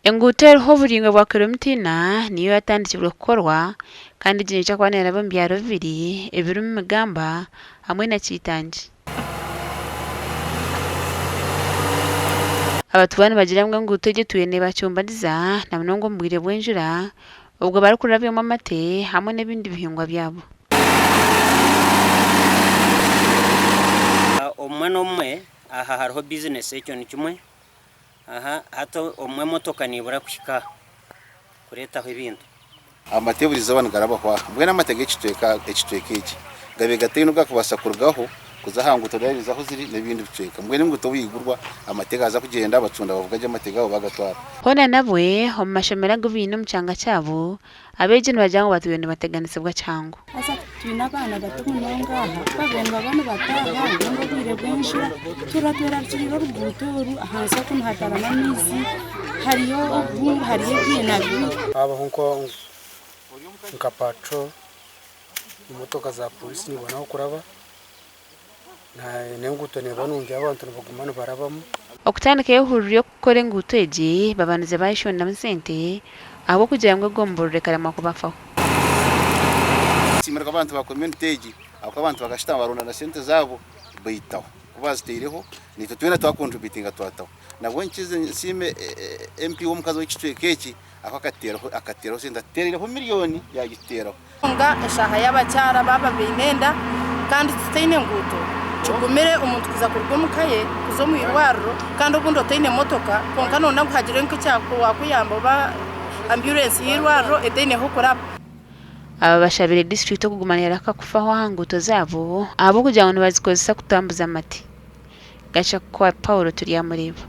enguuto eriho oburingwa bwa kilomitina niyo yatandikirwe kukorwa kandi igihe kyakwanira mu byaro bibiri ebirimu emigamba hamwe na Kitangi. Abatuura bagira ngo enguuto gituye nebacyumbaniza na munonga mu bwire bw'enjura ubwo bari kurabyamu amate hamwe n'ebindi bihingwa byabo. Omwe n'omwe aha hariho business ekyo ni kimwe aha hato omwe motoka nibura kushika kuretaho ibintu amateburiza abantu garabahwa mbwe n'amatege ekitweka iki gabe gateno gakubasa kurgaho kuzahanga utorerizaho ziri n'ibindi bitweka mbwe n'inguto wigurwa amatega aza kugenda abacunda bavuga je amatega abo bagatwara hona nabwe mu mashemera gubino mucanga cyabo abeje nibajyango batuyene bateganisibwa cyango asa twina abana bato munonga bagenda babana bataha ngo bire bwinshi turatera kiriro ruguturu ahansa ko nhatara n'amizi hariyo binabi abahunko nkapacho imotoka za polisi nibonaho kuraba nenguuto nebanungi abantu bagumana barabamo okutandika ihuriro gukora enguuto egi babanize bayishonda mu sente abo kugira ngo gomborere karama kubafaho simirwa abantu ba community egi ako abantu bagashita barona na sente zabo bayitaho kubazitireho nito twena twakontributinga twataho nabwo nkize sime MP wo mukazo w'ikitwekeki akatero sente atereraho miliyoni yagiteraho nga eshaha y'abacyara baba binenda kandi tutine enguuto chugumire umuntu kuza kurwa mukaye kuzo mu irwariro kandi ubundo tine motoka konka none kuhagire nk'icyako wakuyamba ba ambulance y'irwariro edene ho kuraba. Aba bashabire district okugumanira kakufaho hanguto zabo abo kugira ngo bazikozesa kutambuza amati gacha kwa Paulo turi yamureba.